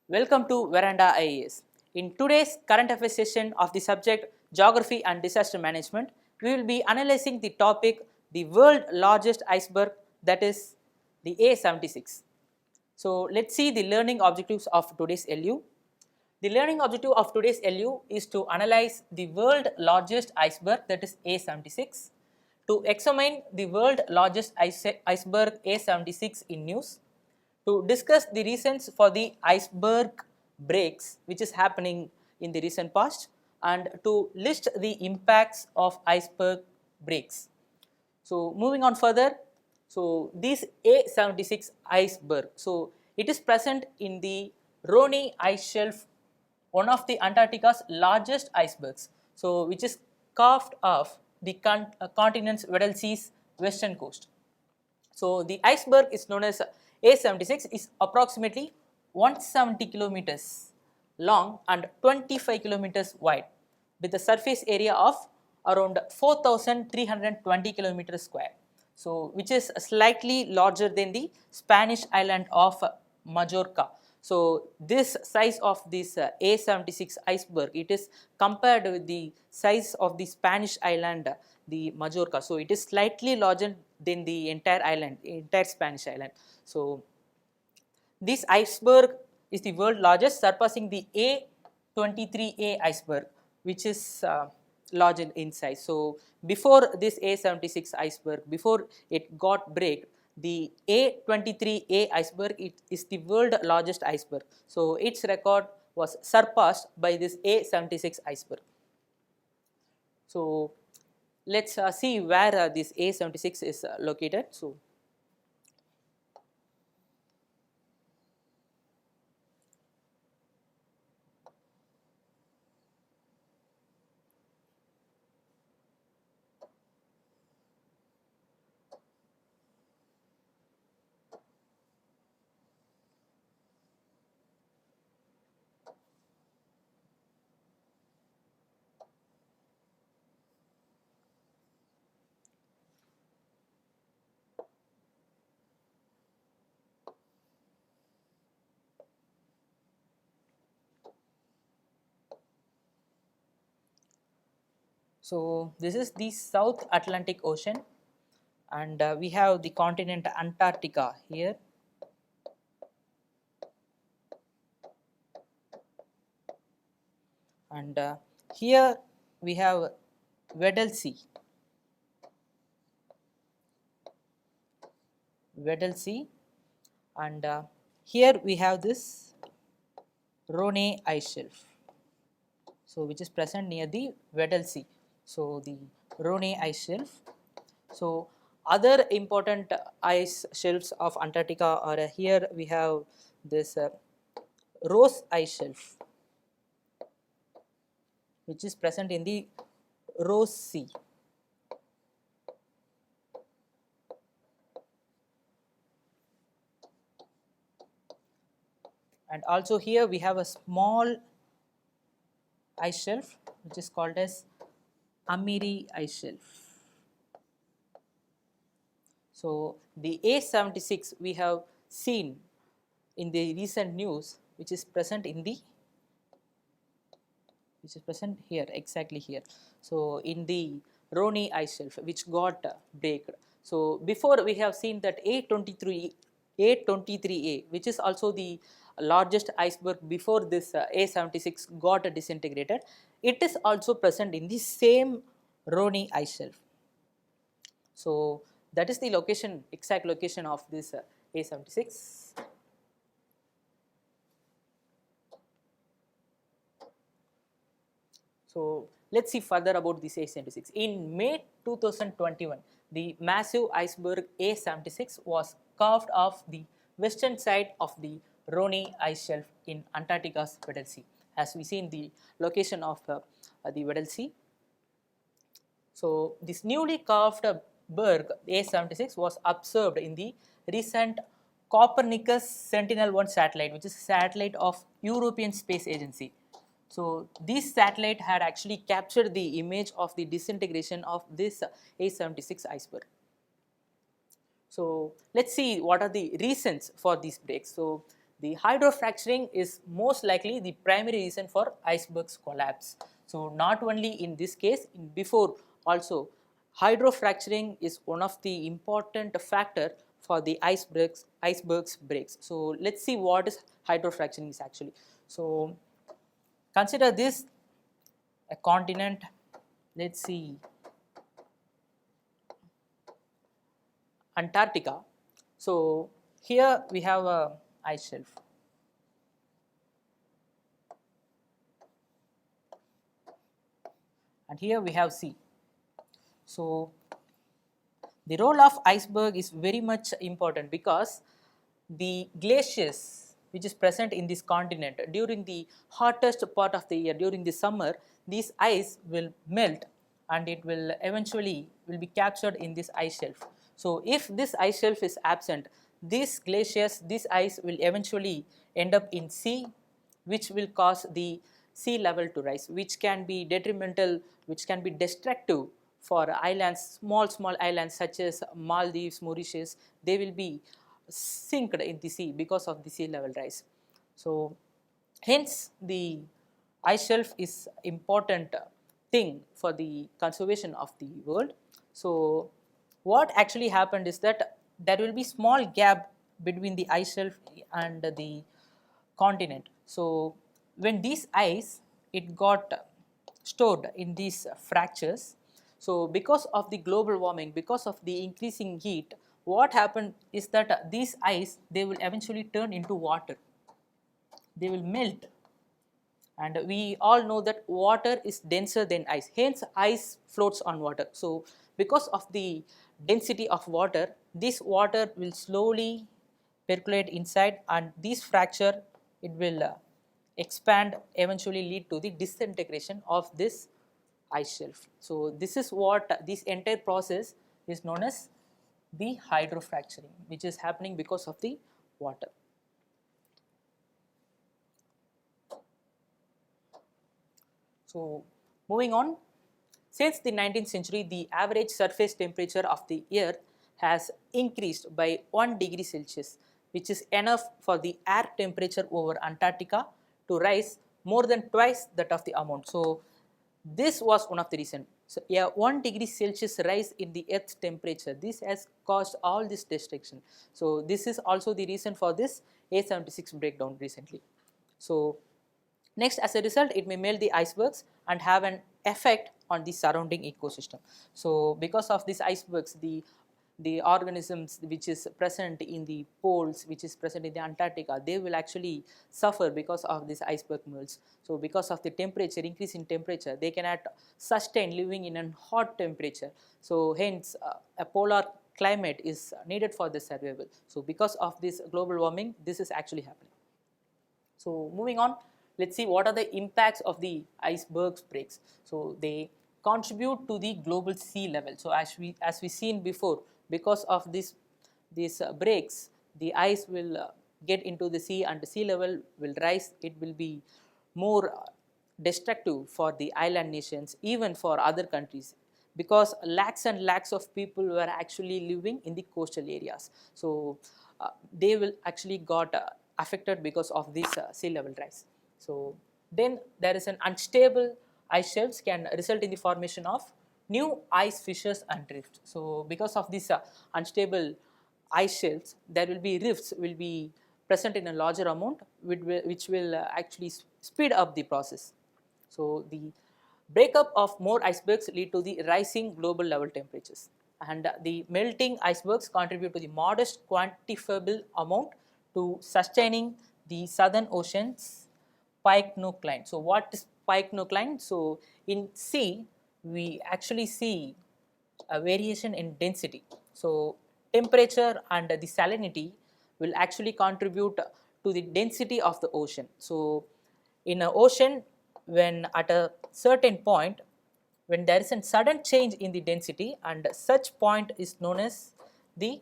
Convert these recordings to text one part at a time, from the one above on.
Welcome to Veranda IAS. In today's current affairs session of the subject Geography and Disaster Management, we will be analyzing the topic the world largest iceberg, that is the A76. So let's see the learning objectives of today's LU. The learning objective of today's LU is to analyze the world largest iceberg, that is A76, to examine the world largest iceberg A76 in news, to discuss the reasons for the iceberg breaks which is happening in the recent past, and to list the impacts of iceberg breaks. So moving on further, so this A76 iceberg, so it is present in the Roney ice shelf, one of the Antarctica's largest icebergs, so which is carved off the continent's Weddell Sea's western coast. So the iceberg is known as A76, is approximately 170 kilometers long and 25 kilometers wide, with a surface area of around 4,320 kilometers square. So which is slightly larger than the Spanish island of Majorca. So this size of this A76 iceberg, it is compared with the size of the Spanish island, the Majorca. So it is slightly larger than the entire island, entire Spanish island. So this iceberg is the world largest, surpassing the A23A iceberg, which is large in size. So before this A76 iceberg, before it got break, the A23A iceberg, it is the world largest iceberg. So its record was surpassed by this A76 iceberg. So let's see where this A76 is located. So this is the South Atlantic Ocean, and we have the continent Antarctica here. And here we have Weddell Sea. And here we have this Roney ice shelf, so which is present near the Weddell Sea. So the Roney ice shelf. So other important ice shelves of Antarctica are here we have this Ross ice shelf, which is present in the Ross Sea. And also here we have a small ice shelf which is called as Amiri ice shelf. So the A76 we have seen in the recent news, which is present here, exactly here. So in the Roney ice shelf, which got breaked. So before we have seen that A23A, which is also the largest iceberg before this A76 got disintegrated, it is also present in the same Roney ice shelf. So that is the location, exact location of this A76. So let's see further about this A76. In May 2021, the massive iceberg A76 was carved off the western side of the Roney ice shelf in Antarctica's Weddell Sea, as we see in the location of the Weddell Sea. So this newly carved berg A76 was observed in the recent Copernicus Sentinel-1 satellite, which is a satellite of European Space Agency. So this satellite had actually captured the image of the disintegration of this A76 iceberg. So let's see what are the reasons for these breaks. So the hydrofracturing is most likely the primary reason for icebergs collapse. So not only in this case, in before also, hydrofracturing is one of the important factor for the icebergs breaks. So let's see what is hydrofracturing is actually. So consider this a continent, let's see, Antarctica. So here we have a ice shelf, and here we have sea. So the role of iceberg is very much important because the glaciers which is present in this continent during the hottest part of the year, during the summer, this ice will melt and it will eventually will be captured in this ice shelf. So if this ice shelf is absent, these glaciers, this ice will eventually end up in sea, which will cause the sea level to rise, which can be detrimental, which can be destructive for islands, small islands such as Maldives, Mauritius. They will be sink in the sea because of the sea level rise. So hence the ice shelf is important thing for the conservation of the world. So what actually happened is that there will be small gap between the ice shelf and the continent. So when this ice it got stored in these fractures, so because of the global warming, because of the increasing heat, what happened is that these ice they will eventually turn into water, they will melt, and we all know that water is denser than ice, hence ice floats on water. So because of the density of water, this water will slowly percolate inside, and this fracture it will expand, eventually lead to the disintegration of this ice shelf. So this is what this entire process is known as the hydrofracturing, which is happening because of the water. So moving on, since the 19th century, the average surface temperature of the earth has increased by 1 degree Celsius, which is enough for the air temperature over Antarctica to rise more than twice that of the amount. So this was one of the reasons. So a 1 degree Celsius rise in the earth's temperature, this has caused all this destruction. So this is also the reason for this A76 breakdown recently. So next, as a result, it may melt the icebergs and have an effect on the surrounding ecosystem. So because of these icebergs, the organisms which is present in the poles, which is present in the Antarctica, they will actually suffer because of this iceberg melts. So because of the temperature, increase in temperature, they cannot sustain living in a hot temperature. So hence a polar climate is needed for the survival. So because of this global warming, this is actually happening. So moving on, let's see what are the impacts of the icebergs breaks. So they contribute to the global sea level. So as we seen before, because of these breaks, the ice will get into the sea and the sea level will rise. It will be more destructive for the island nations, even for other countries, because lakhs and lakhs of people were actually living in the coastal areas. So they will actually got affected because of this sea level rise. So then there is an unstable ice shelves can result in the formation of new ice fissures and rifts. So because of this unstable ice shelves, there will be rifts will be present in a larger amount, which will actually speed up the process. So the breakup of more icebergs lead to the rising global level temperatures, and the melting icebergs contribute to the modest quantifiable amount to sustaining the southern ocean's pycnocline. So what is pycnocline? So in sea we actually see a variation in density. So temperature and the salinity will actually contribute to the density of the ocean. So in an ocean, when at a certain point, when there is a sudden change in the density, and such point is known as the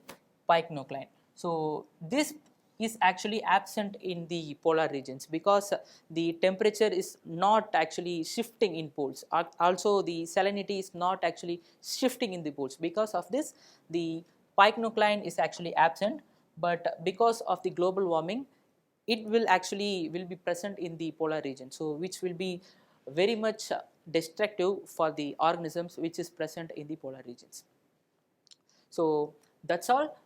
pycnocline. So this is actually absent in the polar regions because the temperature is not actually shifting in poles. Also the salinity is not actually shifting in the poles. Because of this, the pycnocline is actually absent, but because of the global warming, it will actually will be present in the polar region, so which will be very much destructive for the organisms which is present in the polar regions. So that's all.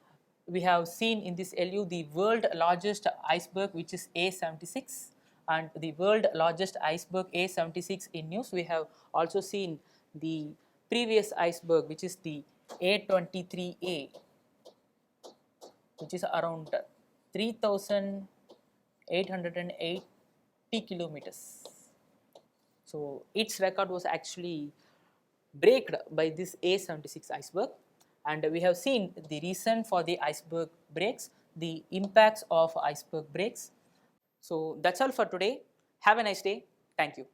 We have seen in this LU the world largest iceberg, which is A76, and the world largest iceberg A76 in news. We have also seen the previous iceberg, which is the A23A, which is around 3,880 kilometers. So its record was actually breaked by this A76 iceberg, and we have seen the reason for the iceberg breaks, the impacts of iceberg breaks. So that's all for today. Have a nice day. Thank you.